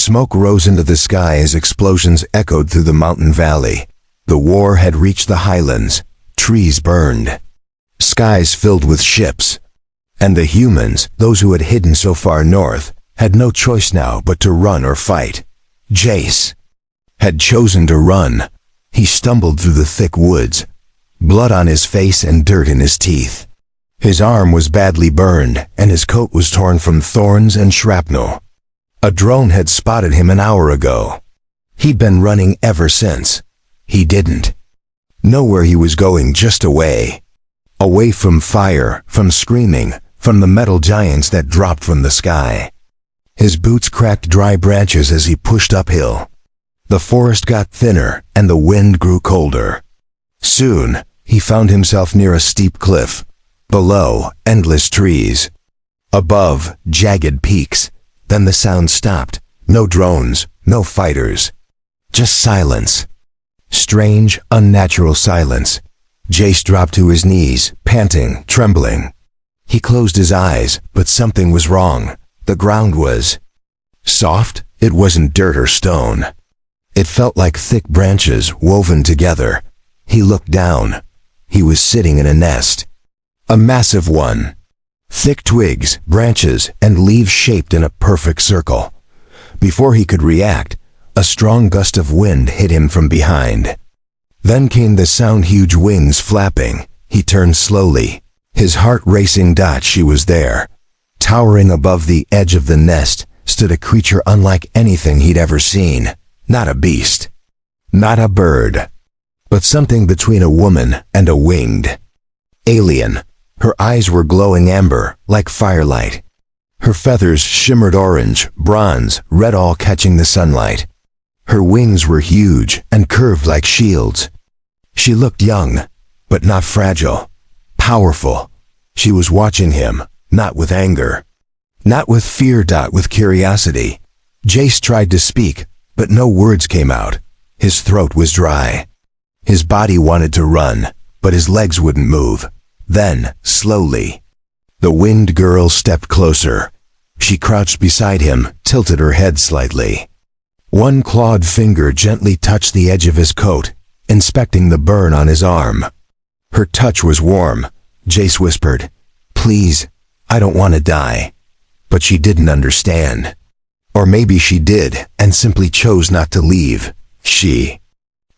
Smoke rose into the sky as explosions echoed through the mountain valley. The war had reached the highlands. Trees burned. Skies filled with ships. And the humans, those who had hidden so far north, had no choice now but to run or fight. Jace had chosen to run. He stumbled through the thick woods, blood on his face and dirt in his teeth. His arm was badly burned, and his coat was torn from thorns and shrapnel. A drone had spotted him an hour ago. He'd been running ever since. He didn't know where he was going, just away. Away from fire, from screaming, from the metal giants that dropped from the sky. His boots cracked dry branches as he pushed uphill. The forest got thinner, and the wind grew colder. Soon, he found himself near a steep cliff. Below, endless trees. Above, jagged peaks. Then the sound stopped. No drones, no fighters. Just silence. Strange, unnatural silence. Jace dropped to his knees, panting, trembling. He closed his eyes, but something was wrong. The ground was soft. It wasn't dirt or stone. It felt like thick branches woven together. He looked down. He was sitting in a nest. A massive one. Thick twigs, branches, and leaves shaped in a perfect circle. Before he could react, a strong gust of wind hit him from behind. Then came the sound, huge wings flapping. He turned slowly, his heart racing. She was there. Towering above the edge of the nest stood a creature unlike anything he'd ever seen. Not a beast, not a bird, but something between a woman and a winged alien. Her eyes were glowing amber, like firelight. Her feathers shimmered orange, bronze, red, all catching the sunlight. Her wings were huge and curved like shields. She looked young, but not fragile. Powerful. She was watching him, not with anger, not with fear, with curiosity. Jace tried to speak, but no words came out. His throat was dry. His body wanted to run, but his legs wouldn't move. Then, slowly, the winged girl stepped closer. She crouched beside him, tilted her head slightly. One clawed finger gently touched the edge of his coat, inspecting the burn on his arm. Her touch was warm. Jace whispered, "Please, I don't want to die." But she didn't understand. Or maybe she did, and simply chose not to leave. She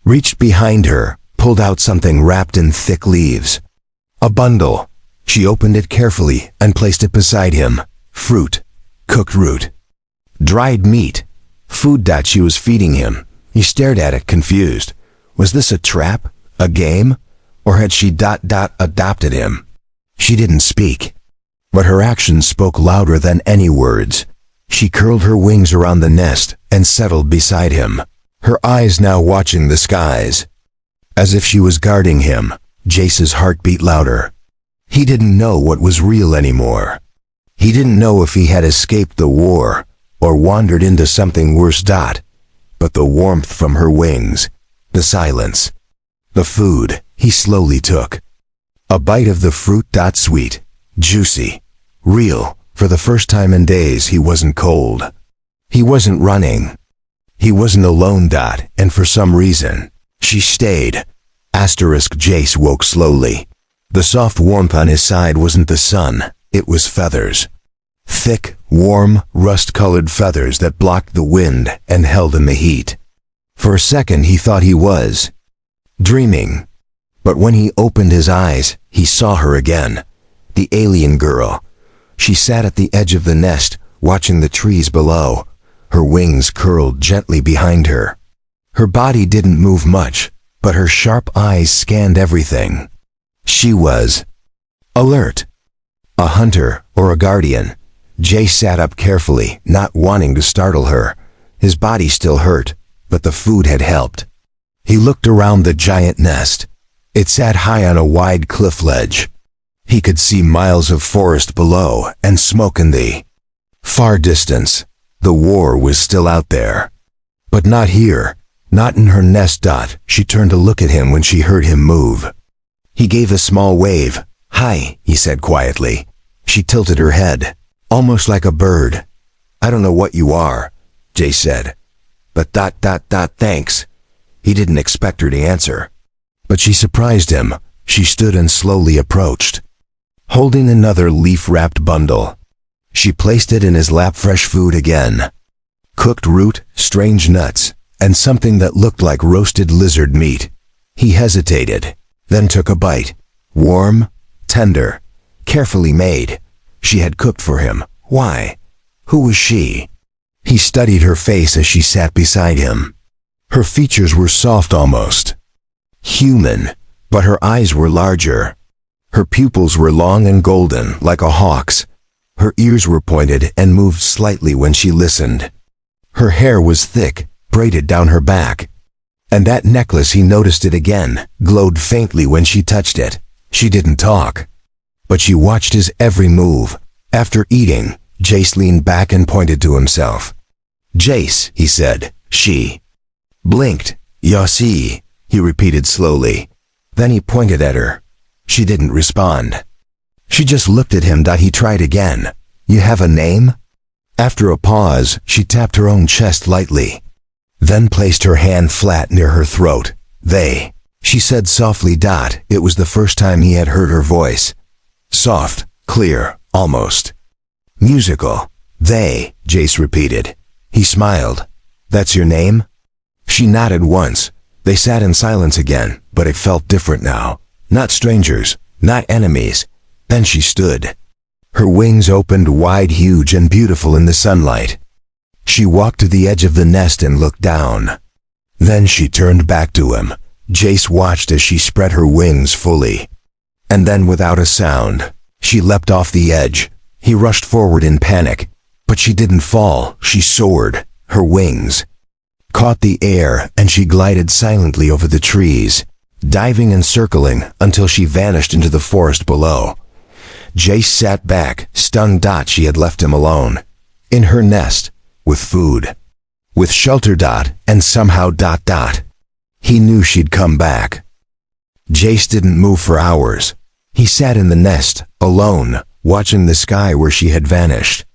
reached behind her, pulled out something wrapped in thick leaves. A bundle. She opened it carefully and placed it beside him. Fruit. Cooked root. Dried meat. Food. She was feeding him. He stared at it, confused. Was this a trap? A game? Or had she adopted him? She didn't speak, but her actions spoke louder than any words. She curled her wings around the nest and settled beside him, her eyes now watching the skies. As if she was guarding him. Jace's heart beat louder. He didn't know what was real anymore. He didn't know if he had escaped the war or wandered into something worse. But the warmth from her wings, the silence, the food he slowly took. A bite of the fruit. Sweet, juicy, real. For the first time in days he wasn't cold. He wasn't running. He wasn't alone. And for some reason, she stayed. Jace woke slowly. The soft warmth on his side wasn't the sun, it was feathers. Thick, warm, rust-colored feathers that blocked the wind and held in the heat. For a second he thought he was dreaming. But when he opened his eyes, he saw her again. The alien girl. She sat at the edge of the nest, watching the trees below. Her wings curled gently behind her. Her body didn't move much, but her sharp eyes scanned everything. She was alert. A hunter or a guardian. Jay sat up carefully, not wanting to startle her. His body still hurt, but the food had helped. He looked around the giant nest. It sat high on a wide cliff ledge. He could see miles of forest below and smoke in the far distance. The war was still out there. But not here. Not in her nest. She turned to look at him when she heard him move. He gave a small wave. "Hi," he said quietly. She tilted her head, almost like a bird. "I don't know what you are." Jace said. But thanks. He didn't expect her to answer. But she surprised him. She stood and slowly approached, holding another leaf-wrapped bundle. She placed it in his lap. Fresh food again. Cooked root, strange nuts, and something that looked like roasted lizard meat. He hesitated, then took a bite. Warm, tender, carefully made. She had cooked for him. Why? Who was she? He studied her face as she sat beside him. Her features were soft almost human, but her eyes were larger. Her pupils were long and golden, like a hawk's. Her ears were pointed and moved slightly when she listened. Her hair was thick, braided down her back. And that necklace, he noticed it again, glowed faintly when she touched it. She didn't talk, but she watched his every move. After eating, Jace leaned back and pointed to himself. Jace, he said. She blinked. "Ya see," he repeated slowly. Then he pointed at her. She didn't respond. She just looked at him. He tried again. "You have a name?" After a pause, she tapped her own chest lightly, then placed her hand flat near her throat. "They," she said softly. It was the first time he had heard her voice. Soft, clear, almost musical. "They," Jace repeated. He smiled. "That's your name?" She nodded once. They sat in silence again, but it felt different now. Not strangers, not enemies. Then she stood. Her wings opened wide, huge and beautiful in the sunlight. She walked to the edge of the nest and looked down. Then she turned back to him. Jace watched as she spread her wings fully. And then, without a sound, she leapt off the edge. He rushed forward in panic. But she didn't fall. She soared. Her wings caught the air, and she glided silently over the trees, diving and circling until she vanished into the forest below. Jace sat back, stung. She had left him alone, in her nest, with food, with shelter. And somehow. He knew she'd come back. Jace didn't move for hours. He sat in the nest, alone, watching the sky where she had vanished.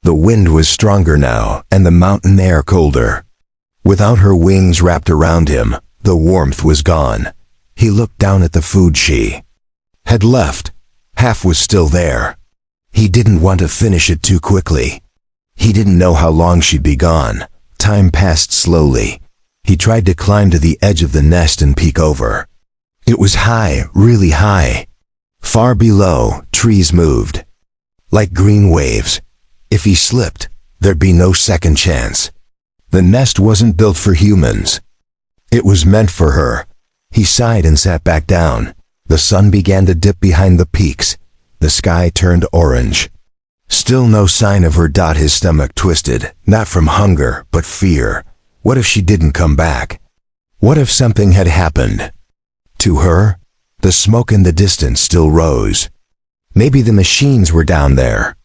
The wind was stronger now, and the mountain air colder. Without her wings wrapped around him, the warmth was gone. He looked down at the food she had left. Half was still there. He didn't want to finish it too quickly. He didn't know how long she'd be gone. Time passed slowly. He tried to climb to the edge of the nest and peek over. It was high, really high. Far below, trees moved, like green waves. If he slipped, there'd be no second chance. The nest wasn't built for humans. It was meant for her. He sighed and sat back down. The sun began to dip behind the peaks. The sky turned orange. Still no sign of her. His stomach twisted, not from hunger, but fear. What if she didn't come back? What if something had happened to her? The smoke in the distance still rose. Maybe the machines were down there.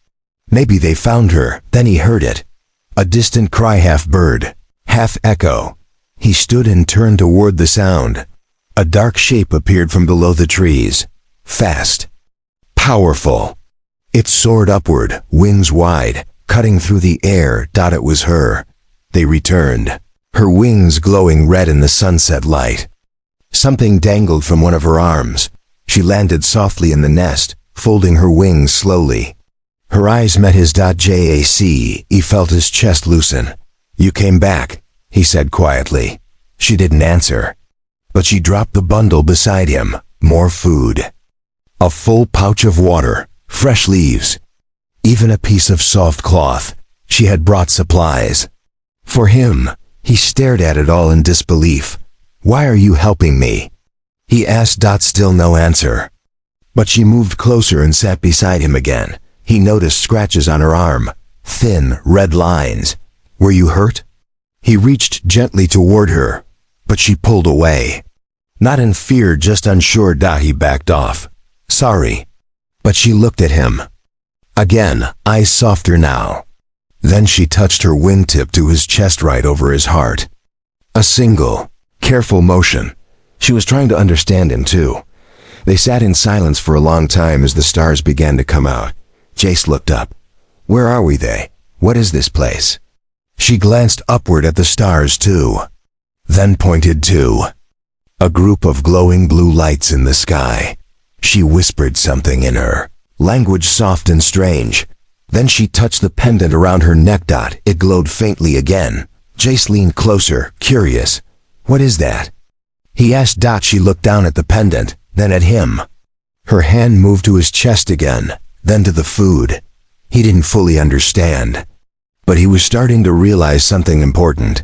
Maybe they found her. Then he heard it. A distant cry, half bird, half echo. He stood and turned toward the sound. A dark shape appeared from below the trees. Fast. Powerful. It soared upward, wings wide, cutting through the air. It was her. They returned, her wings glowing red in the sunset light. Something dangled from one of her arms. She landed softly in the nest, folding her wings slowly. Her eyes met his. Jace, he felt his chest loosen. "You came back," he said quietly. She didn't answer, but she dropped the bundle beside him. More food. A full pouch of water, fresh leaves, even a piece of soft cloth. She had brought supplies. For him. He stared at it all in disbelief. "Why are you helping me?" he asked. Still no answer. But she moved closer and sat beside him again. He noticed scratches on her arm, thin, red lines. "Were you hurt?" He reached gently toward her, but she pulled away. Not in fear, just unsure. He backed off. "Sorry." But she looked at him again, eyes softer now. Then she touched her wingtip to his chest, right over his heart. A single, careful motion. She was trying to understand him too. They sat in silence for a long time as the stars began to come out. Jace looked up. "Where are we?" "What is this place?" She glanced upward at the stars too, then pointed to a group of glowing blue lights in the sky. She whispered something in her language, soft and strange. Then she touched the pendant around her neck. It glowed faintly again. Jace leaned closer, curious. "What is that?" he asked. She looked down at the pendant, then at him. Her hand moved to his chest again, then to the food. He didn't fully understand, but he was starting to realize something important.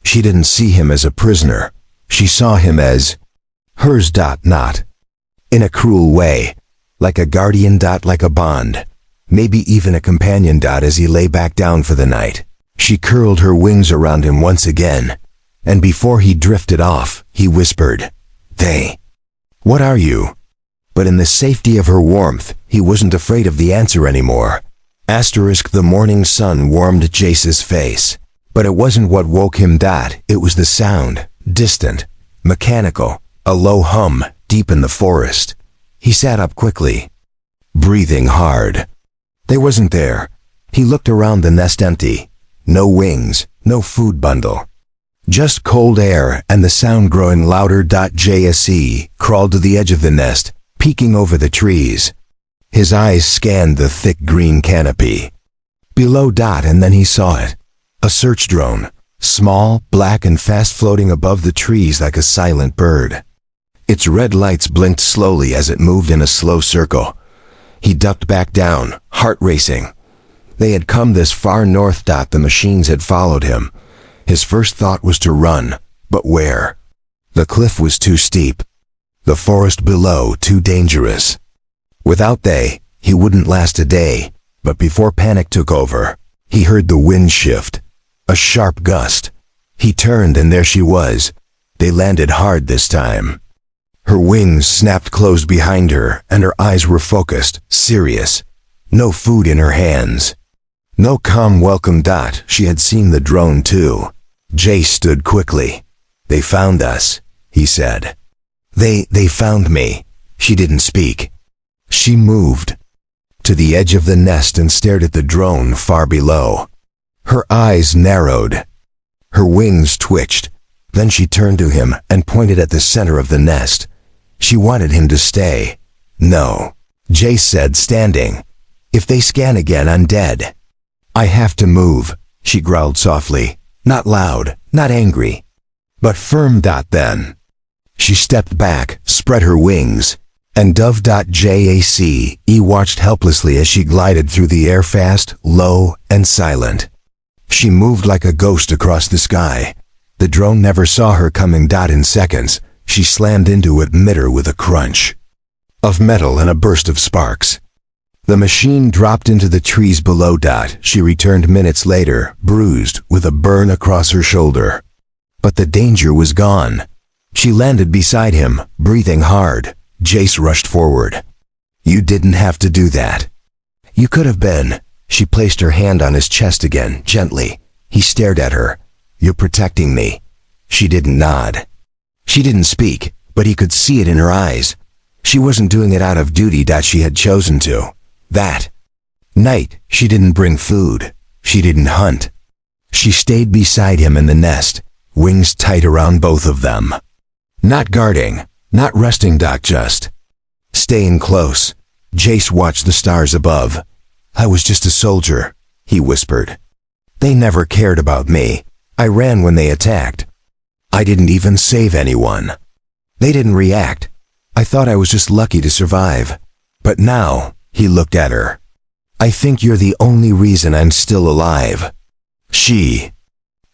She didn't see him as a prisoner. She saw him as hers. Not in a cruel way, like a guardian. Like a bond, maybe even a companion. As he lay back down for the night, she curled her wings around him once again, and before he drifted off, he whispered, "They. What are you?" But in the safety of her warmth, he wasn't afraid of the answer anymore. The morning sun warmed Jace's face, but it wasn't what woke him. It was the sound, distant, mechanical, a low hum deep in the forest. He sat up quickly, breathing hard. They wasn't there. He looked around, the nest empty. No wings, no food bundle. Just cold air and the sound growing louder. Jace crawled to the edge of the nest, peeking over the trees. His eyes scanned the thick green canopy below. And then he saw it. A search drone, small, black and fast, floating above the trees like a silent bird. Its red lights blinked slowly as it moved in a slow circle. He ducked back down, heart racing. They had come this far north. The machines had followed him. His first thought was to run, but where? The cliff was too steep. The forest below too dangerous. Without they, he wouldn't last a day. But before panic took over, he heard the wind shift. A sharp gust. He turned and there she was. They landed hard this time. Her wings snapped closed behind her and her eyes were focused, serious. No food in her hands. No calm welcome. She had seen the drone too. Jace stood quickly. "They found us," he said. They found me." She didn't speak. She moved to the edge of the nest and stared at the drone far below. Her eyes narrowed. Her wings twitched. Then she turned to him and pointed at the center of the nest. She wanted him to stay. "No," Jace said, standing. "If they scan again, I'm dead." "I have to move," she growled softly. Not loud, not angry, but firm. Then she stepped back, spread her wings, and dove. Jace watched helplessly as she glided through the air, fast, low, and silent. She moved like a ghost across the sky. The drone never saw her coming. In seconds, she slammed into its emitter with a crunch of metal and a burst of sparks. The machine dropped into the trees below. She returned minutes later, bruised, with a burn across her shoulder. But the danger was gone. She landed beside him, breathing hard. Jace rushed forward. "You didn't have to do that. You could have been." She placed her hand on his chest again, gently. He stared at her. "You're protecting me." She didn't nod. She didn't speak, but he could see it in her eyes. She wasn't doing it out of duty. She had chosen to. That night, she didn't bring food. She didn't hunt. She stayed beside him in the nest, wings tight around both of them. Not guarding, not resting. Just staying close. Jace watched the stars above. "I was just a soldier," he whispered. "They never cared about me. I ran when they attacked. I didn't even save anyone. They didn't react. I thought I was just lucky to survive. But now," he looked at her, "I think you're the only reason I'm still alive." She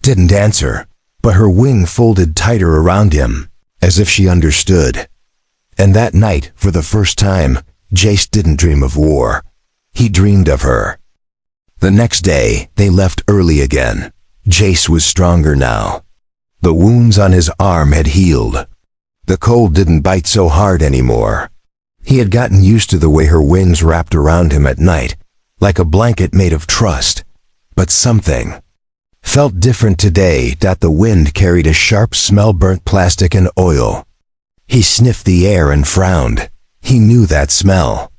didn't answer, but her wing folded tighter around him, as if she understood. And that night, for the first time, Jace didn't dream of war. He dreamed of her. The next day, they left early again. Jace was stronger now. The wounds on his arm had healed. The cold didn't bite so hard anymore. He had gotten used to the way her wings wrapped around him at night, like a blanket made of trust. But something felt different today. The wind carried a sharp smell, burnt plastic and oil. He sniffed the air and frowned. He knew that smell.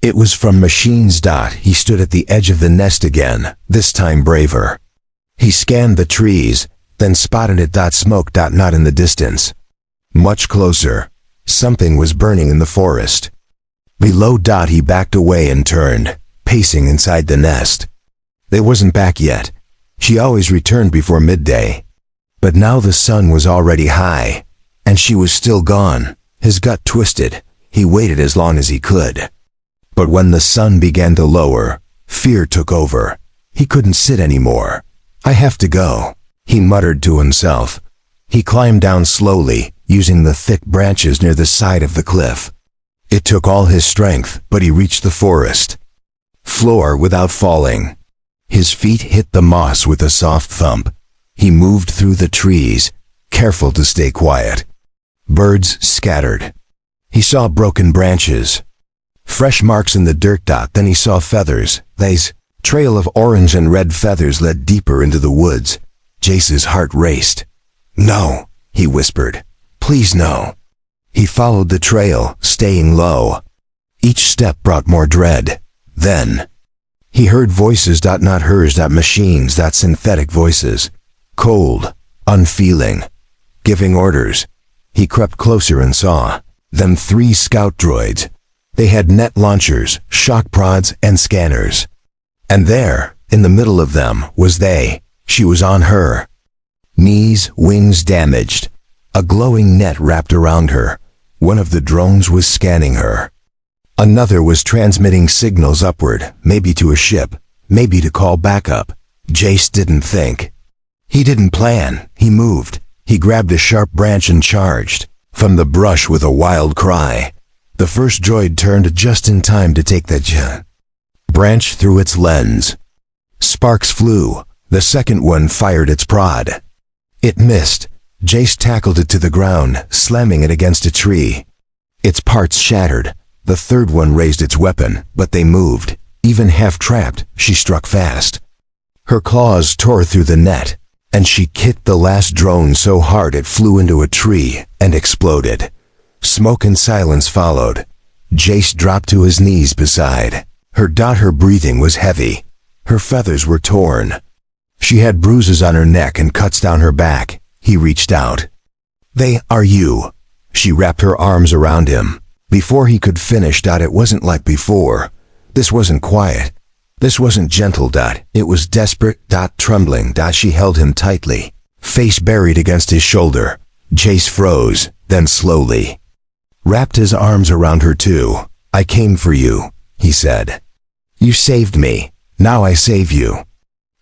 It was from machines. He stood at the edge of the nest again, this time braver. He scanned the trees, then spotted it. Smoke. Not in the distance. Much closer. Something was burning in the forest. Below. He backed away and turned, pacing inside the nest. They wasn't back yet. She always returned before midday. But now the sun was already high, and she was still gone. His gut twisted. He waited as long as he could. But when the sun began to lower, fear took over. He couldn't sit anymore. "I have to go," he muttered to himself. He climbed down slowly, using the thick branches near the side of the cliff. It took all his strength, but he reached the forest floor without falling. His feet hit the moss with a soft thump. He moved through the trees, careful to stay quiet. Birds scattered. He saw broken branches, fresh marks in the dirt. Then he saw feathers. They's trail of orange and red feathers led deeper into the woods. Jace's heart raced. "No," he whispered. "Please no." He followed the trail, staying low. Each step brought more dread. Then he heard voices. Not hers. Machines. Synthetic voices. Cold, unfeeling, giving orders. He crept closer and saw them 3 scout droids. They had net launchers, shock prods, and scanners. And there, in the middle of them, was they. She was on her knees, wings damaged. A glowing net wrapped around her. One of the drones was scanning her. Another was transmitting signals upward, maybe to a ship, maybe to call backup. Jace didn't think. He didn't plan. He moved. He grabbed a sharp branch and charged from the brush with a wild cry. The first droid turned just in time to take the branch through its lens. Sparks flew. The second one fired its prod. It missed. Jace tackled it to the ground, slamming it against a tree. Its parts shattered. The third one raised its weapon, but they moved. Even half-trapped, she struck fast. Her claws tore through the net, and she kicked the last drone so hard it flew into a tree and exploded. Smoke and silence followed. Jace dropped to his knees beside her. Her breathing was heavy. Her feathers were torn. She had bruises on her neck and cuts down her back. He reached out. "They are you." She wrapped her arms around him. Before he could finish. It wasn't like before. This wasn't quiet. This wasn't gentle. It was desperate. Trembling. She held him tightly, face buried against his shoulder. Jace froze, then slowly wrapped his arms around her too. "I came for you," he said. "You saved me. Now I save you."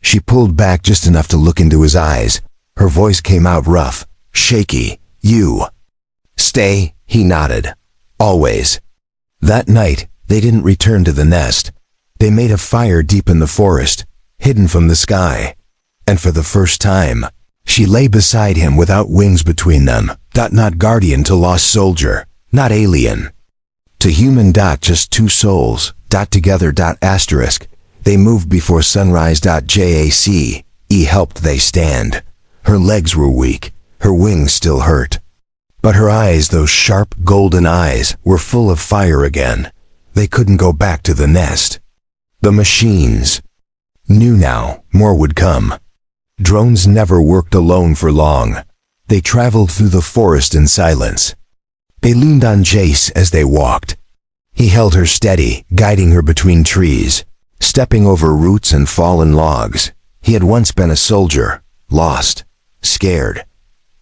She pulled back just enough to look into his eyes. Her voice came out rough, shaky. "You stay," he nodded. "Always." That night, they didn't return to the nest. They made a fire deep in the forest, hidden from the sky. And for the first time, she lay beside him without wings between them. Not guardian to lost soldier, not alien to human. Just 2 souls. Together. Asterisk. They moved before sunrise. Jace helped they stand. Her legs were weak. Her wings still hurt. But her eyes, those sharp golden eyes, were full of fire again. They couldn't go back to the nest. The machines knew now more would come. Drones never worked alone for long. They traveled through the forest in silence. They leaned on Jace as they walked. He held her steady, guiding her between trees, stepping over roots and fallen logs. He had once been a soldier, lost, scared,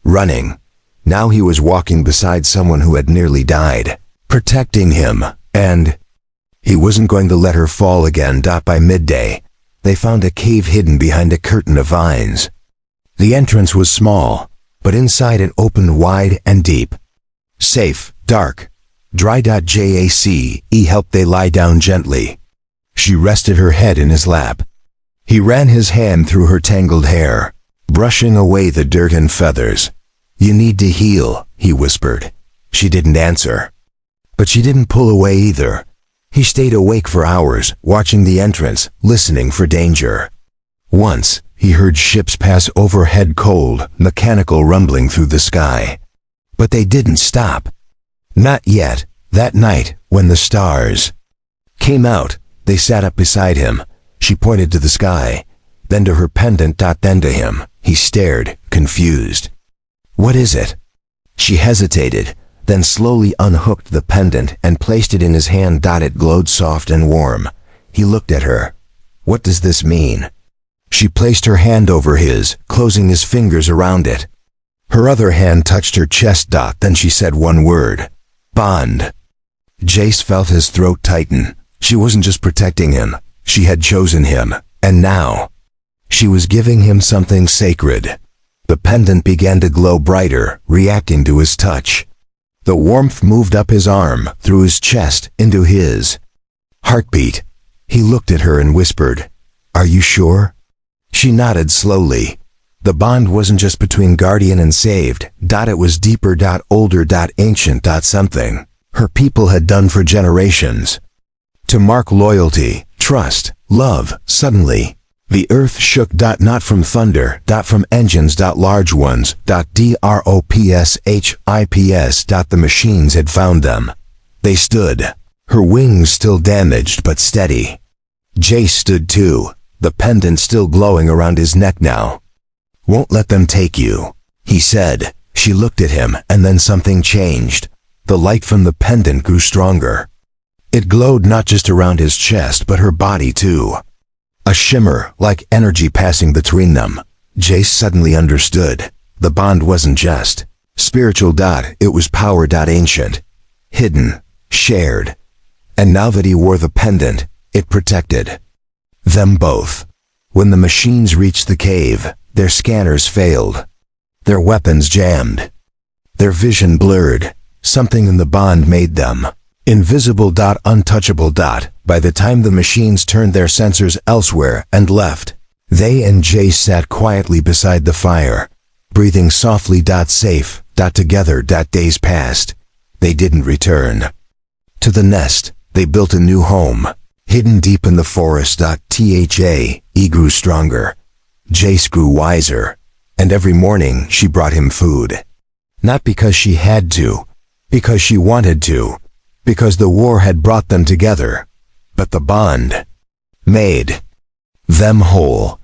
running. Now he was walking beside someone who had nearly died, protecting him, and he wasn't going to let her fall again. By midday, they found a cave hidden behind a curtain of vines. The entrance was small, but inside it opened wide and deep. Safe, dark, dry. Jace helped they lie down gently. She rested her head in his lap. He ran his hand through her tangled hair, brushing away the dirt and feathers. "You need to heal," he whispered. She didn't answer. But she didn't pull away either. He stayed awake for hours, watching the entrance, listening for danger. Once, he heard ships pass overhead, cold, mechanical rumbling through the sky. But they didn't stop. Not yet. That night, when the stars came out, they sat up beside him. She pointed to the sky. then to her pendant. Then to him. He stared, confused. "What is it?" She hesitated, then slowly unhooked the pendant and placed it in his hand. It glowed soft and warm. He looked at her. "What does this mean?" She placed her hand over his, closing his fingers around it. Her other hand touched her chest. Then she said one word. "Bond." Jace felt his throat tighten. She wasn't just protecting him. She had chosen him, and now she was giving him something sacred. The pendant began to glow brighter, reacting to his touch. The warmth moved up his arm, through his chest, into his heartbeat. He looked at her and whispered, "Are you sure?" She nodded slowly. The bond wasn't just between guardian and saved. It was deeper. Older. Ancient. Something her people had done for generations. To mark loyalty, trust, love. Suddenly, the earth shook. Not from thunder. From engines. Large ones. DROPSHIPS. The machines had found them. They stood. Her wings still damaged but steady. Jace stood too, the pendant still glowing around his neck now. "Won't let them take you," he said. She looked at him, and then something changed. The light from the pendant grew stronger. It glowed not just around his chest, but her body too. A shimmer, like energy passing between them. Jace suddenly understood. The bond wasn't just spiritual. It was power. Ancient. Hidden. Shared. And now that he wore the pendant, it protected them both. When the machines reached the cave, their scanners failed. Their weapons jammed. Their vision blurred. Something in the bond made them invisible. Untouchable. By the time the machines turned their sensors elsewhere and left, they and Jace sat quietly beside the fire, breathing softly. Safe. Together. Days passed. They didn't return to the nest. They built a new home, hidden deep in the forest. He grew stronger. Jace grew wiser, and every morning she brought him food. Not because she had to, because she wanted to, because the war had brought them together, but the bond made them whole.